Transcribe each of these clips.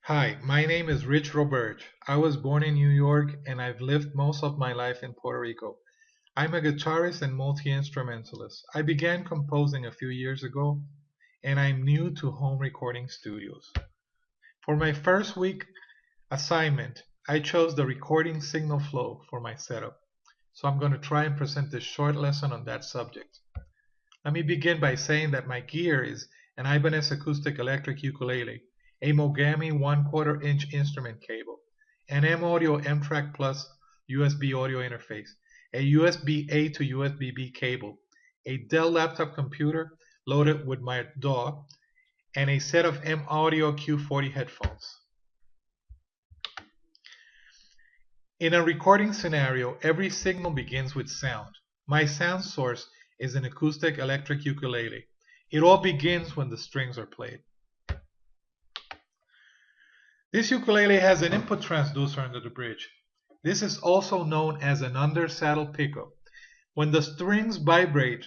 Hi, my name is Rich Robert. I was born in New York and I've lived most of my life in Puerto Rico. I'm a guitarist and multi-instrumentalist. I began composing a few years ago and I'm new to home recording studios. For my first week assignment, I chose the recording signal flow for my setup. So I'm going to try and present this short lesson on that subject. Let me begin by saying that my gear is an Ibanez acoustic electric ukulele, a Mogami 1/4 inch instrument cable, an M-Audio M-Track Plus USB audio interface, a USB-A to USB-B cable, a Dell laptop computer loaded with my DAW, and a set of M-Audio Q40 headphones. In a recording scenario, every signal begins with sound. My sound source is an acoustic electric ukulele. It all begins when the strings are played. This ukulele has an input transducer under the bridge. This is also known as an undersaddle pickup. When the strings vibrate,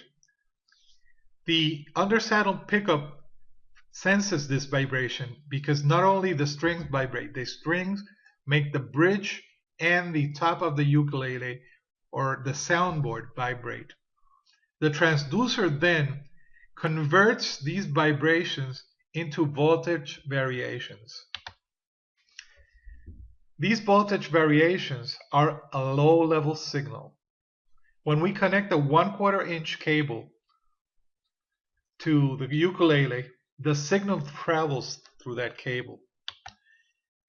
the undersaddle pickup senses this vibration because not only the strings vibrate, the strings make the bridge and the top of the ukulele or the soundboard vibrate. The transducer then converts these vibrations into voltage variations. These voltage variations are a low-level signal. When we connect a 1/4 inch cable to the ukulele, the signal travels through that cable.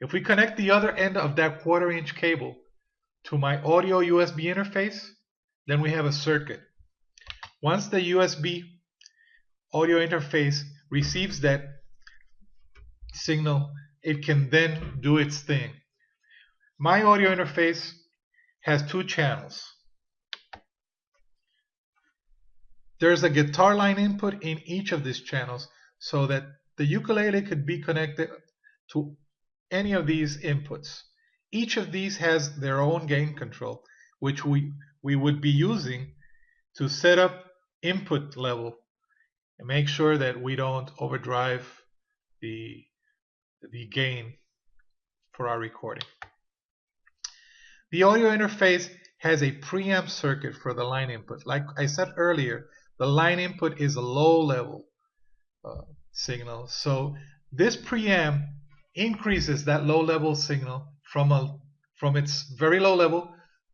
If we connect the other end of that 1/4 inch cable to my audio USB interface, then we have a circuit. Once the USB audio interface receives that signal, it can then do its thing. My audio interface has 2 channels. There's a guitar line input in each of these channels so that the ukulele could be connected to any of these inputs. Each of these has their own gain control, which we would be using to set up input level and make sure that we don't overdrive the gain for our recording. The audio interface has a preamp circuit for the line input. Like I said earlier, the line input is a low-level signal. So this preamp increases that low-level signal from its very low level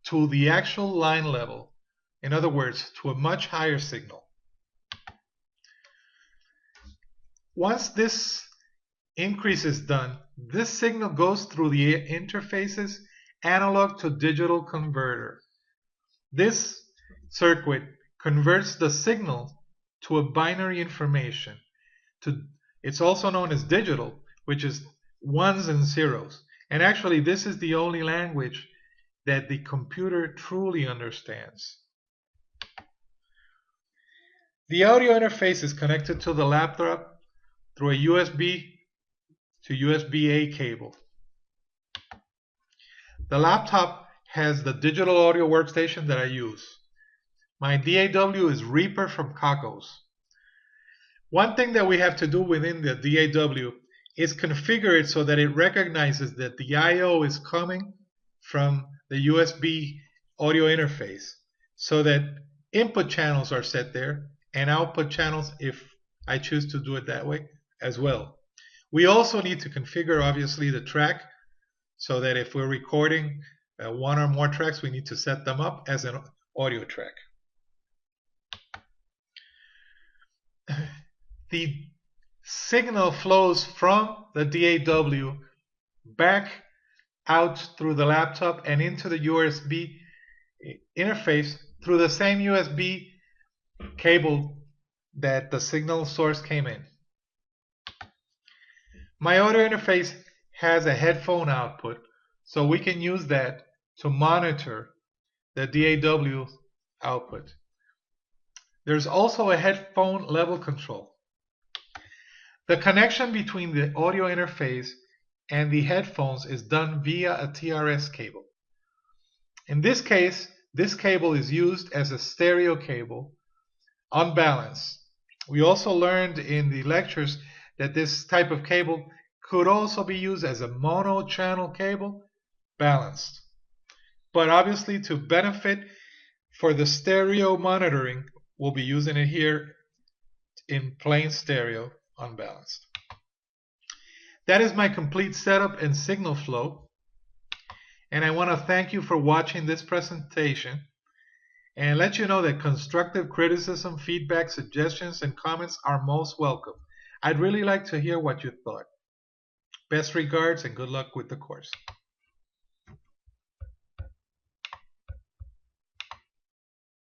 to the actual line level. In other words, to a much higher signal. Once this increase is done, this signal goes through the interface's analog to digital converter. This circuit converts the signal to a binary information. It's also known as digital, which is ones and zeros. And actually, this is the only language that the computer truly understands. The audio interface is connected to the laptop through a USB to USB-A cable. The laptop has the digital audio workstation that I use. My DAW is Reaper from Kakos. One thing that we have to do within the DAW is configure it so that it recognizes that the I/O is coming from the USB audio interface, so that input channels are set there and output channels, if I choose to do it that way, as well. We also need to configure, obviously, the track so that if we're recording one or more tracks, we need to set them up as an audio track. The signal flows from the DAW back out through the laptop and into the USB interface through the same USB cable that the signal source came in. My audio interface has a headphone output, so we can use that to monitor the DAW output. There's also a headphone level control. The connection between the audio interface and the headphones is done via a TRS cable. In this case, this cable is used as a stereo cable unbalanced. We also learned in the lectures that this type of cable could also be used as a mono channel cable, balanced. But obviously, to benefit for the stereo monitoring, we'll be using it here in plain stereo, unbalanced. That is my complete setup and signal flow. And I want to thank you for watching this presentation and let you know that constructive criticism, feedback, suggestions, and comments are most welcome. I'd really like to hear what you thought. Best regards and good luck with the course.